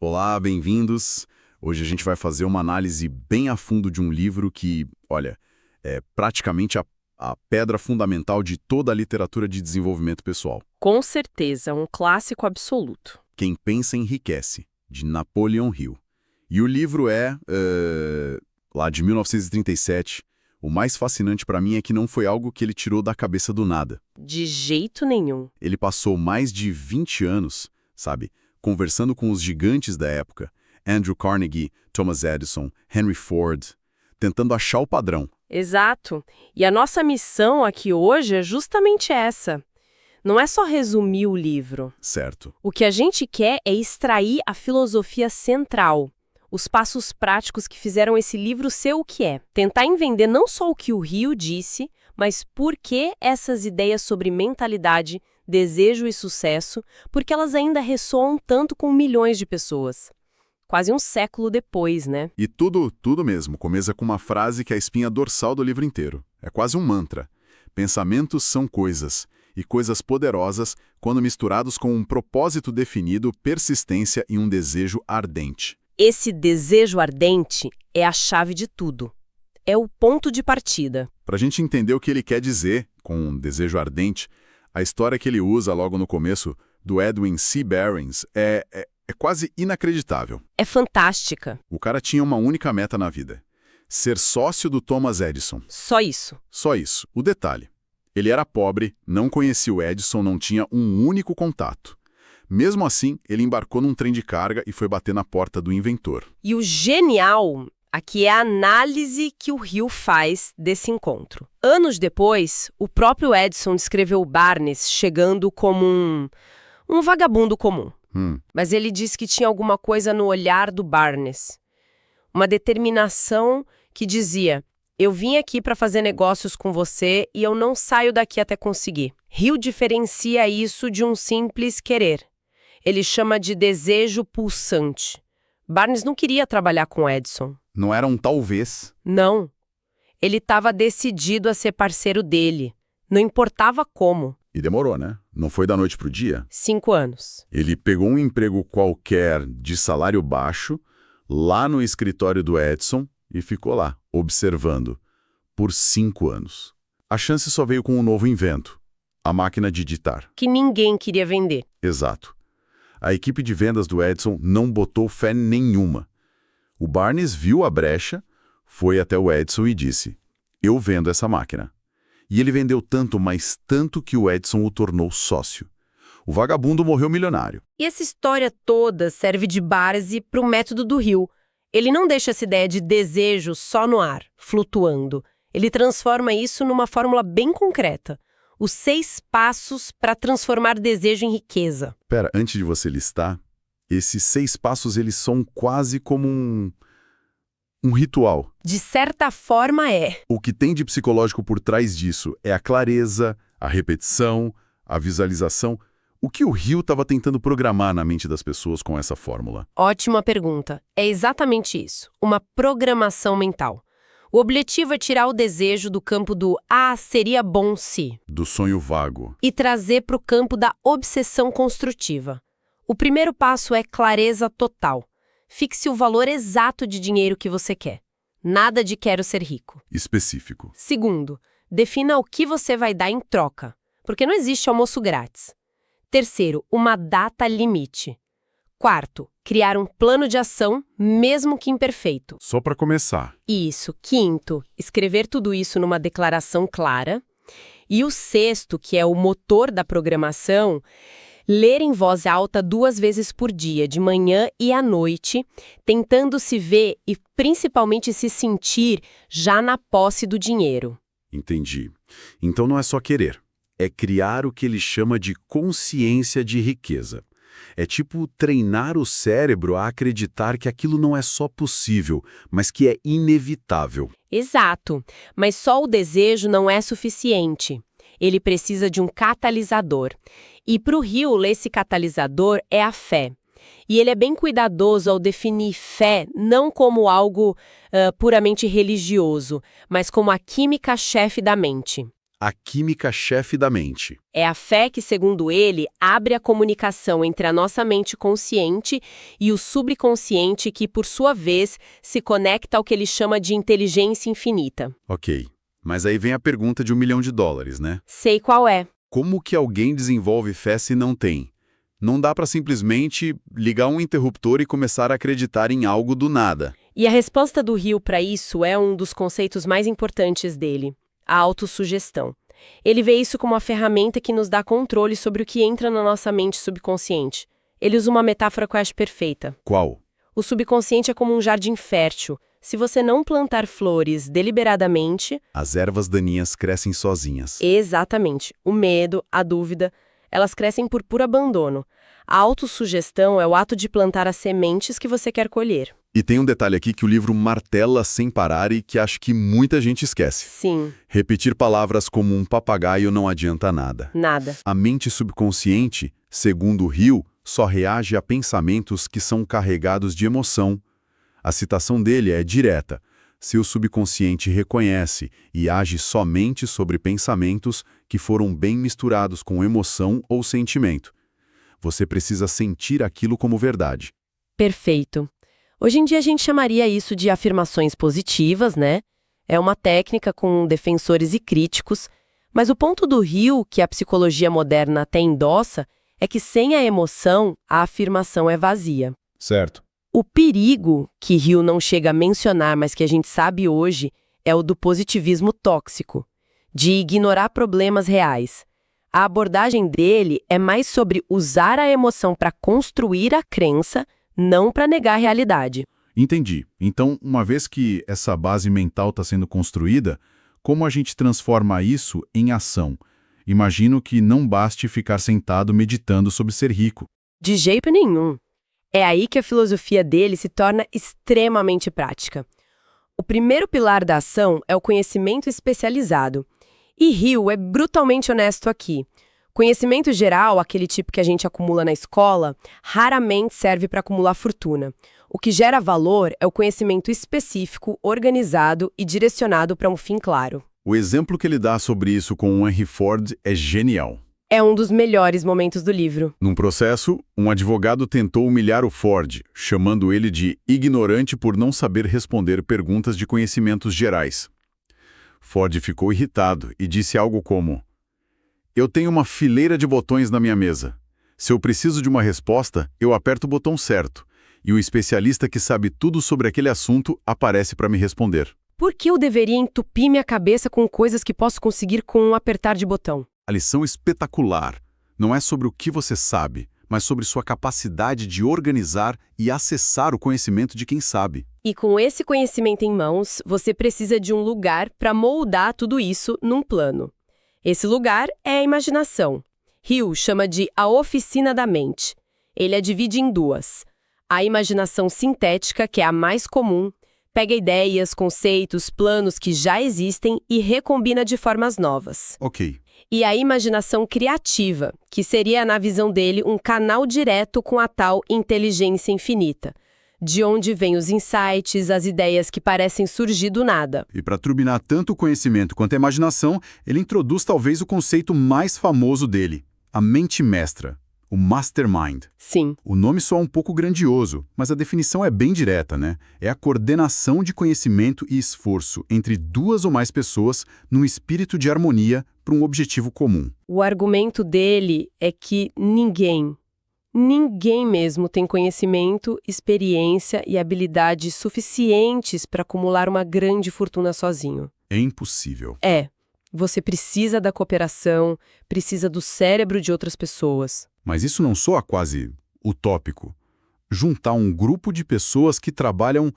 Olá, bem-vindos. Hoje a gente vai fazer uma análise bem a fundo de um livro que, olha, é praticamente a pedra fundamental de toda a literatura de desenvolvimento pessoal. Com certeza, um clássico absoluto. Quem Pensa Enriquece, de Napoleon Hill. E o livro é, lá de 1937. O mais fascinante para mim é que não foi algo que ele tirou da cabeça do nada. De jeito nenhum. Ele passou mais de 20 anos, sabe, conversando com os gigantes da época, Andrew Carnegie, Thomas Edison, Henry Ford, tentando achar o padrão. Exato. E a nossa missão aqui hoje é justamente essa. Não é só resumir o livro. Certo. O que a gente quer é extrair a filosofia central, os passos práticos que fizeram esse livro ser o que é. Tentar entender não só o que o Hill disse, mas por que essas ideias sobre mentalidade, desejo e sucesso, porque elas ainda ressoam tanto com milhões de pessoas. Quase um século depois, né? E tudo mesmo, começa com uma frase que é a espinha dorsal do livro inteiro. É quase um mantra. Pensamentos são coisas, e coisas poderosas quando misturados com um propósito definido, persistência e um desejo ardente. Esse desejo ardente é a chave de tudo. É o ponto de partida. Para a gente entender o que ele quer dizer com um desejo ardente, a história que ele usa logo no começo do Edwin C. Barons é quase inacreditável. É fantástica. O cara tinha uma única meta na vida: ser sócio do Thomas Edison. Só isso. Só isso. O detalhe: ele era pobre, não conhecia o Edison, não tinha um único contato. Mesmo assim, ele embarcou num trem de carga e foi bater na porta do inventor. E o genial aqui é a análise que o Hill faz desse encontro. Anos depois, o próprio Edison descreveu Barnes chegando como um vagabundo comum. Mas ele disse que tinha alguma coisa no olhar do Barnes. Uma determinação que dizia: eu vim aqui para fazer negócios com você e eu não saio daqui até conseguir. Hill diferencia isso de um simples querer. Ele chama de desejo pulsante. Barnes não queria trabalhar com Edison. Não era um talvez. Não. Ele estava decidido a ser parceiro dele. Não importava como. E demorou, né? Não foi da noite pro dia. 5 anos. Ele pegou um emprego qualquer de salário baixo, lá no escritório do Edison, e ficou lá, observando, por 5 anos. A chance só veio com um novo invento: a máquina de digitar. Que ninguém queria vender. Exato. A equipe de vendas do Edison não botou fé nenhuma. O Barnes viu a brecha, foi até o Edison e disse: eu vendo essa máquina. E ele vendeu tanto, mas tanto, que o Edison o tornou sócio. O vagabundo morreu milionário. E essa história toda serve de base para o método do Hill. Ele não deixa essa ideia de desejo só no ar, flutuando. Ele transforma isso numa fórmula bem concreta. Os 6 passos para transformar desejo em riqueza. Pera, antes de você listar, esses 6 passos eles são quase como um ritual. De certa forma é. O que tem de psicológico por trás disso é a clareza, a repetição, a visualização. O que o Hill estava tentando programar na mente das pessoas com essa fórmula? Ótima pergunta. É exatamente isso. Uma programação mental. O objetivo é tirar o desejo do campo do seria bom se, do sonho vago, e trazer para o campo da obsessão construtiva. O primeiro passo é clareza total. Fixe o valor exato de dinheiro que você quer. Nada de quero ser rico. específico. Segundo, defina o que você vai dar em troca, porque não existe almoço grátis. Terceiro, uma data limite. Quarto, criar um plano de ação, mesmo que imperfeito. Só para começar. Isso. Quinto, escrever tudo isso numa declaração clara. E o sexto, que é o motor da programação, ler em voz alta 2 vezes por dia, de manhã e à noite, tentando se ver e principalmente se sentir já na posse do dinheiro. Entendi. Então não é só querer. É criar o que ele chama de consciência de riqueza. É tipo treinar o cérebro a acreditar que aquilo não é só possível, mas que é inevitável. Exato, mas só o desejo não é suficiente. Ele precisa de um catalisador. E para o Hill, esse catalisador é a fé. E ele é bem cuidadoso ao definir fé não como algo puramente religioso, mas como a química-chefe da mente. a química-chefe da mente. É a fé que, segundo ele, abre a comunicação entre a nossa mente consciente e o subconsciente que, por sua vez, se conecta ao que ele chama de inteligência infinita. Ok, mas aí vem a pergunta de $1 milhão, né? Sei qual é. Como que alguém desenvolve fé se não tem? Não dá para simplesmente ligar um interruptor e começar a acreditar em algo do nada. E a resposta do Hill para isso é um dos conceitos mais importantes dele, a autossugestão. Ele vê isso como uma ferramenta que nos dá controle sobre o que entra na nossa mente subconsciente. Ele usa uma metáfora que eu acho perfeita. Qual? O subconsciente é como um jardim fértil. Se você não plantar flores deliberadamente... As ervas daninhas crescem sozinhas. Exatamente. O medo, a dúvida, elas crescem por puro abandono. A autossugestão é o ato de plantar as sementes que você quer colher. E tem um detalhe aqui que o livro martela sem parar e que acho que muita gente esquece. Sim. Repetir palavras como um papagaio não adianta nada. Nada. A mente subconsciente, segundo Hill, só reage a pensamentos que são carregados de emoção. A citação dele é direta. Seu subconsciente reconhece e age somente sobre pensamentos que foram bem misturados com emoção ou sentimento. Você precisa sentir aquilo como verdade. Perfeito. Hoje em dia a gente chamaria isso de afirmações positivas, né? É uma técnica com defensores e críticos, mas o ponto do Hill, que a psicologia moderna até endossa, é que sem a emoção, a afirmação é vazia. Certo. O perigo, que Hill não chega a mencionar, mas que a gente sabe hoje, é o do positivismo tóxico, de ignorar problemas reais. A abordagem dele é mais sobre usar a emoção para construir a crença, não para negar a realidade. Entendi. Então, uma vez que essa base mental está sendo construída, como a gente transforma isso em ação? Imagino que não baste ficar sentado meditando sobre ser rico. De jeito nenhum. É aí que a filosofia dele se torna extremamente prática. O primeiro pilar da ação é o conhecimento especializado. E Hill é brutalmente honesto aqui. Conhecimento geral, aquele tipo que a gente acumula na escola, raramente serve para acumular fortuna. O que gera valor é o conhecimento específico, organizado e direcionado para um fim claro. O exemplo que ele dá sobre isso com o Henry Ford é genial. É um dos melhores momentos do livro. Num processo, um advogado tentou humilhar o Ford, chamando ele de ignorante por não saber responder perguntas de conhecimentos gerais. Ford ficou irritado e disse algo como: "Eu tenho uma fileira de botões na minha mesa. Se eu preciso de uma resposta, eu aperto o botão certo, e o especialista que sabe tudo sobre aquele assunto aparece para me responder." Por que eu deveria entupir minha cabeça com coisas que posso conseguir com um apertar de botão? A lição espetacular não é sobre o que você sabe, mas sobre sua capacidade de organizar e acessar o conhecimento de quem sabe. E com esse conhecimento em mãos, você precisa de um lugar para moldar tudo isso num plano. Esse lugar é a imaginação. Hill chama de a oficina da mente. Ele a divide em duas. A imaginação sintética, que é a mais comum, pega ideias, conceitos, planos que já existem e recombina de formas novas. Ok. E a imaginação criativa, que seria, na visão dele, um canal direto com a tal inteligência infinita, de onde vêm os insights, as ideias que parecem surgir do nada. E para turbinar tanto o conhecimento quanto a imaginação, ele introduz talvez o conceito mais famoso dele, a mente mestra, o mastermind. Sim. O nome soa um pouco grandioso, mas a definição é bem direta, né? É a coordenação de conhecimento e esforço entre duas ou mais pessoas num espírito de harmonia para um objetivo comum. O argumento dele é que ninguém mesmo tem conhecimento, experiência e habilidades suficientes para acumular uma grande fortuna sozinho. É impossível. Você precisa da cooperação, precisa do cérebro de outras pessoas. Mas isso não soa quase utópico? Juntar um grupo de pessoas que trabalham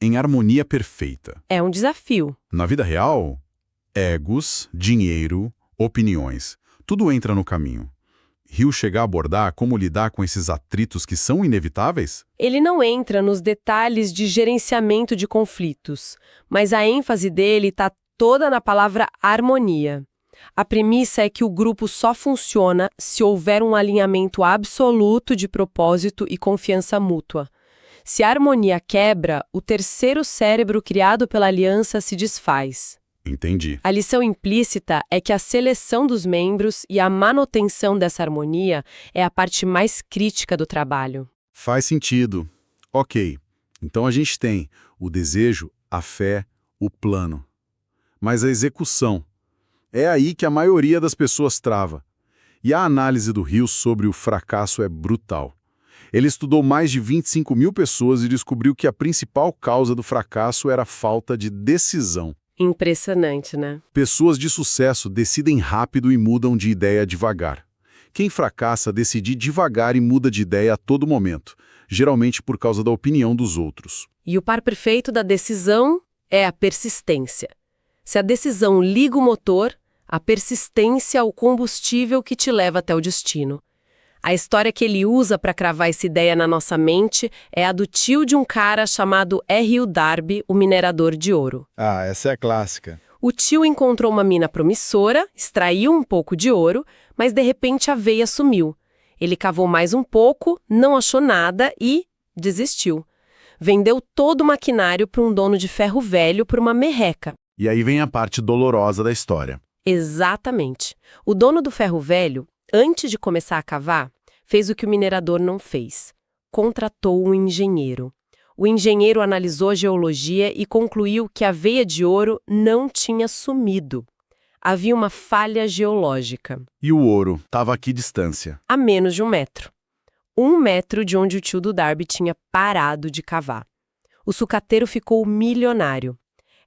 em harmonia perfeita. É um desafio. Na vida real, egos, dinheiro, opiniões, tudo entra no caminho. Hill chega a abordar como lidar com esses atritos que são inevitáveis? Ele não entra nos detalhes de gerenciamento de conflitos, mas a ênfase dele está toda na palavra harmonia. A premissa é que o grupo só funciona se houver um alinhamento absoluto de propósito e confiança mútua. Se a harmonia quebra, o terceiro cérebro criado pela aliança se desfaz. Entendi. A lição implícita é que a seleção dos membros e a manutenção dessa harmonia é a parte mais crítica do trabalho. Faz sentido. Ok. Então a gente tem o desejo, a fé, o plano. Mas a execução. É aí que a maioria das pessoas trava. E a análise do Hill sobre o fracasso é brutal. Ele estudou mais de 25 mil pessoas e descobriu que a principal causa do fracasso era a falta de decisão. Impressionante, né? Pessoas de sucesso decidem rápido e mudam de ideia devagar. Quem fracassa decide devagar e muda de ideia a todo momento, geralmente por causa da opinião dos outros. E o par perfeito da decisão é a persistência. Se a decisão liga o motor, a persistência é o combustível que te leva até o destino. A história que ele usa para cravar essa ideia na nossa mente é a do tio de um cara chamado R.U. Darby, o minerador de ouro. Ah, essa é a clássica. O tio encontrou uma mina promissora, extraiu um pouco de ouro, mas de repente a veia sumiu. Ele cavou mais um pouco, não achou nada e desistiu. Vendeu todo o maquinário para um dono de ferro velho por uma merreca. E aí vem a parte dolorosa da história. Exatamente. O dono do ferro velho, antes de começar a cavar, fez o que o minerador não fez. Contratou um engenheiro. O engenheiro analisou a geologia e concluiu que a veia de ouro não tinha sumido. Havia uma falha geológica. E o ouro estava a que distância? A menos de 1 metro. 1 metro de onde o tio do Darby tinha parado de cavar. O sucateiro ficou milionário.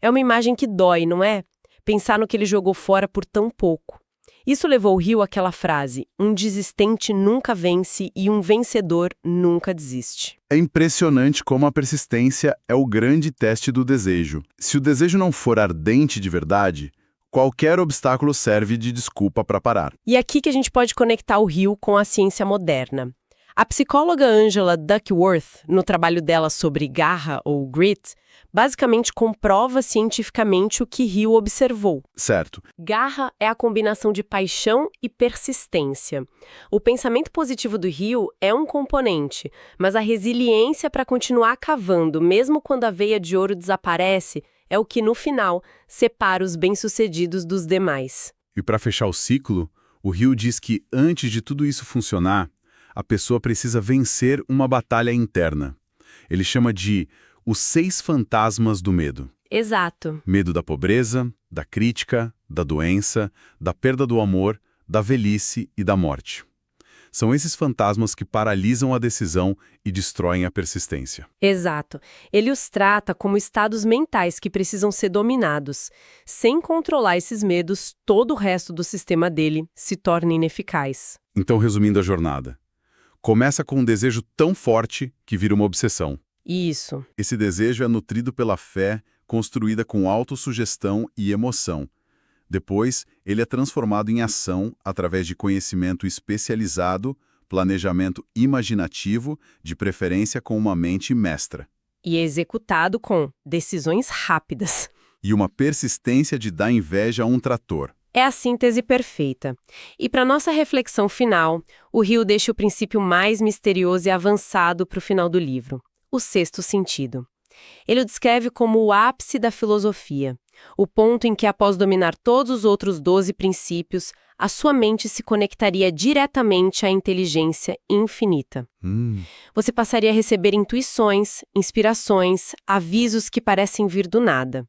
É uma imagem que dói, não é? Pensar no que ele jogou fora por tão pouco. Isso levou o Hill àquela frase: um desistente nunca vence e um vencedor nunca desiste. É impressionante como a persistência é o grande teste do desejo. Se o desejo não for ardente de verdade, qualquer obstáculo serve de desculpa para parar. E é aqui que a gente pode conectar o Hill com a ciência moderna. A psicóloga Angela Duckworth, no trabalho dela sobre garra ou grit, basicamente comprova cientificamente o que Hill observou. Certo. Garra é a combinação de paixão e persistência. O pensamento positivo do Hill é um componente, mas a resiliência para continuar cavando, mesmo quando a veia de ouro desaparece, é o que, no final, separa os bem-sucedidos dos demais. E para fechar o ciclo, o Hill diz que, antes de tudo isso funcionar, a pessoa precisa vencer uma batalha interna. Ele chama de os 6 fantasmas do medo. Exato. Medo da pobreza, da crítica, da doença, da perda do amor, da velhice e da morte. São esses fantasmas que paralisam a decisão e destroem a persistência. Exato. Ele os trata como estados mentais que precisam ser dominados. Sem controlar esses medos, todo o resto do sistema dele se torna ineficaz. Então, resumindo a jornada, começa com um desejo tão forte que vira uma obsessão. Isso. Esse desejo é nutrido pela fé, construída com autossugestão e emoção. Depois, ele é transformado em ação através de conhecimento especializado, planejamento imaginativo, de preferência com uma mente mestra. E é executado com decisões rápidas. E uma persistência de dar inveja a um trator. É a síntese perfeita. E para nossa reflexão final, o Hill deixa o princípio mais misterioso e avançado para o final do livro: o sexto sentido. Ele o descreve como o ápice da filosofia, o ponto em que, após dominar todos os outros 12 princípios, a sua mente se conectaria diretamente à inteligência infinita. Você passaria a receber intuições, inspirações, avisos que parecem vir do nada.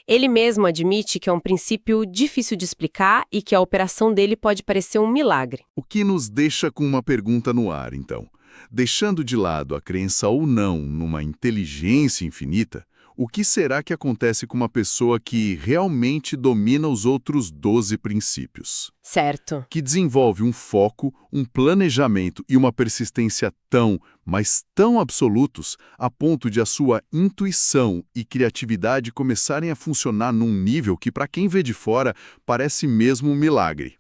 Ele mesmo admite que é um princípio difícil de explicar e que a operação dele pode parecer um milagre. O que nos deixa com uma pergunta no ar, então. Deixando de lado a crença ou não numa inteligência infinita, o que será que acontece com uma pessoa que realmente domina os outros 12 princípios? Certo. Que desenvolve um foco, um planejamento e uma persistência tão, mas tão absolutos, a ponto de a sua intuição e criatividade começarem a funcionar num nível que, para quem vê de fora, parece mesmo um milagre.